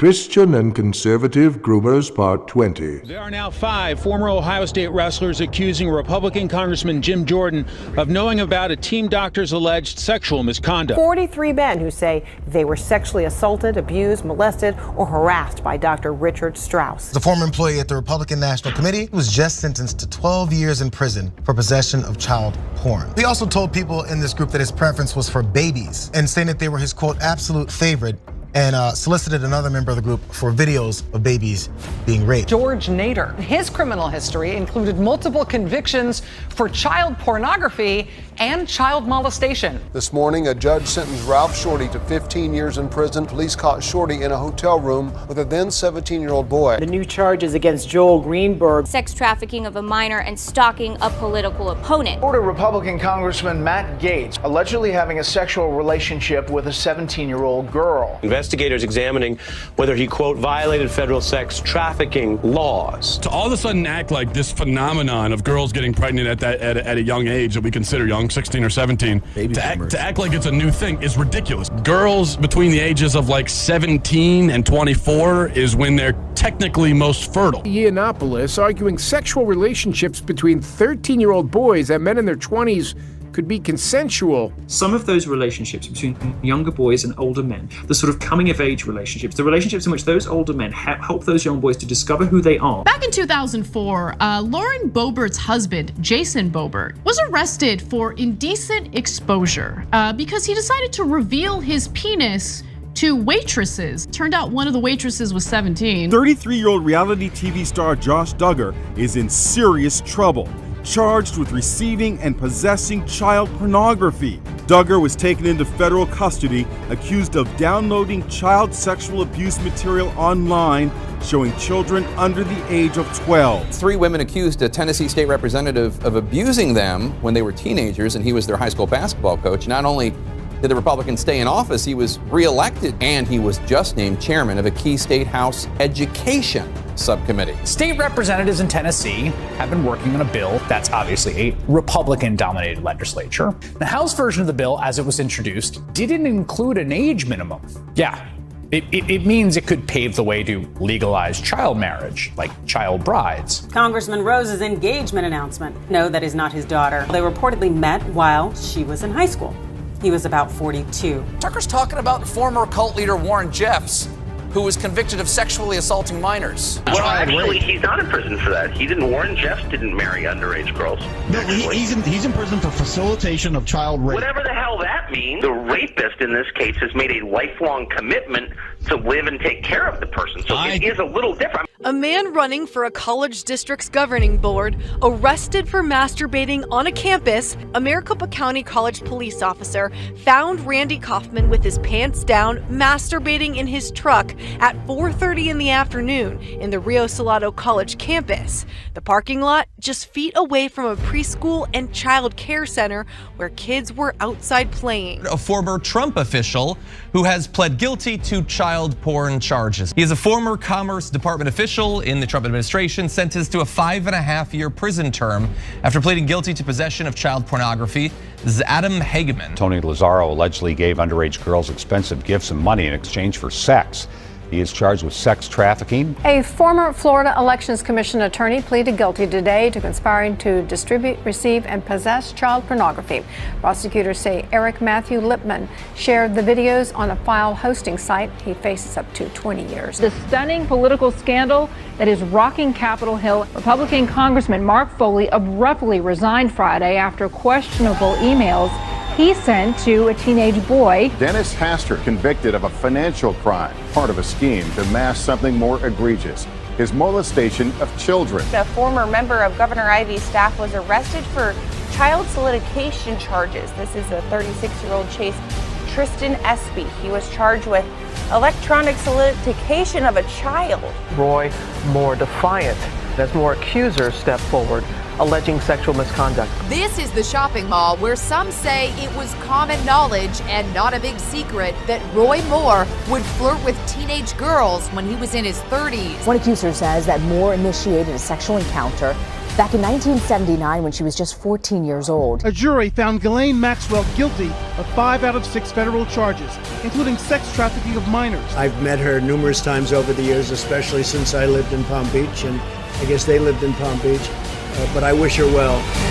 Christian and Conservative Groomers, Part 20. There are now 5 former Ohio State wrestlers accusing Republican Congressman Jim Jordan of knowing about a team doctor's alleged sexual misconduct. 43 men who say they were sexually assaulted, abused, molested, or harassed by Dr. Richard Strauss. The former employee at the Republican National Committee was just sentenced to 12 years in prison for possession of child porn. He also told people in this group that his preference was for babies and saying that they were his, quote, absolute favorite, and solicited another member of the group for videos of babies being raped. George Nader. His criminal history included multiple convictions for child pornography and child molestation. This morning, a judge sentenced Ralph Shorty to 15 years in prison. Police caught Shorty in a hotel room with a then 17-year-old boy. The new charges against Joel Greenberg. Sex trafficking of a minor and stalking a political opponent. Florida Republican Congressman Matt Gaetz allegedly having a sexual relationship with a 17-year-old girl. Investigators examining whether he, quote, violated federal sex trafficking laws. To all of a sudden act like this phenomenon of girls getting pregnant at a young age that we consider young, 16 or 17, to act like it's a new thing is ridiculous. Girls between the ages of like 17 and 24 is when they're technically most fertile. Yiannopoulos arguing sexual relationships between 13-year-old boys and men in their 20s could be consensual. Some of those relationships between younger boys and older men, the sort of coming-of-age relationships, the relationships in which those older men help those young boys to discover who they are. Back in 2004, Lauren Boebert's husband, Jason Boebert, was arrested for indecent exposure because he decided to reveal his penis to waitresses. Turned out one of the waitresses was 17. 33-year-old reality TV star Josh Duggar is in serious trouble, charged with receiving and possessing child pornography. Duggar was taken into federal custody, accused of downloading child sexual abuse material online showing children under the age of 12. 3 women accused a Tennessee state representative of abusing them when they were teenagers, and he was their high school basketball coach. Not only did the Republican stay in office, he was reelected, and he was just named chairman of a key state House education subcommittee. State representatives in Tennessee have been working on a bill that's obviously a Republican-dominated legislature. The House version of the bill, as it was introduced, didn't include an age minimum. Yeah, it means it could pave the way to legalize child marriage, like child brides. Congressman Rose's engagement announcement. No, that is not his daughter. They reportedly met while she was in high school. He was about 42. Tucker's talking about former cult leader Warren Jeffs, who was convicted of sexually assaulting minors. Well, actually, he's not in prison for that. Warren Jeffs didn't marry underage girls. No, he's in prison for facilitation of child rape. Whatever the hell that means. The rapist in this case has made a lifelong commitment to live and take care of the person. So it is a little different. A man running for a college district's governing board arrested for masturbating on a campus. A Maricopa County College police officer found Randy Kaufman with his pants down, masturbating in his truck at 4:30 in the afternoon in the Rio Salado College campus. The parking lot just feet away from a preschool and child care center where kids were outside playing. A former Trump official who has pled guilty to child porn charges. He is a former Commerce Department official in the Trump administration, sentenced to a 5.5-year prison term after pleading guilty to possession of child pornography. This is Adam Hageman. Tony Lazzaro allegedly gave underage girls expensive gifts and money in exchange for sex. He is charged with sex trafficking. A former Florida Elections Commission attorney pleaded guilty today to conspiring to distribute, receive, and possess child pornography. Prosecutors say Eric Matthew Lipman shared the videos on a file hosting site. He faces up to 20 years. The stunning political scandal that is rocking Capitol Hill. Republican Congressman Mark Foley abruptly resigned Friday after questionable emails he sent to a teenage boy. Dennis Hastert convicted of a financial crime, part of a scheme to mask something more egregious, his molestation of children. A former member of Governor Ivey's staff was arrested for child solicitation charges. This is a 36-year-old Chase Tristan Espy. He was charged with electronic solicitation of a child. Roy Moore defiant as more accusers step forward, alleging sexual misconduct. This is the shopping mall where some say it was common knowledge and not a big secret that Roy Moore would flirt with teenage girls when he was in his 30s. One accuser says that Moore initiated a sexual encounter back in 1979 when she was just 14 years old. A jury found Ghislaine Maxwell guilty of 5 out of 6 federal charges, including sex trafficking of minors. I've met her numerous times over the years, especially since I lived in Palm Beach, and I guess they lived in Palm Beach, but I wish her well.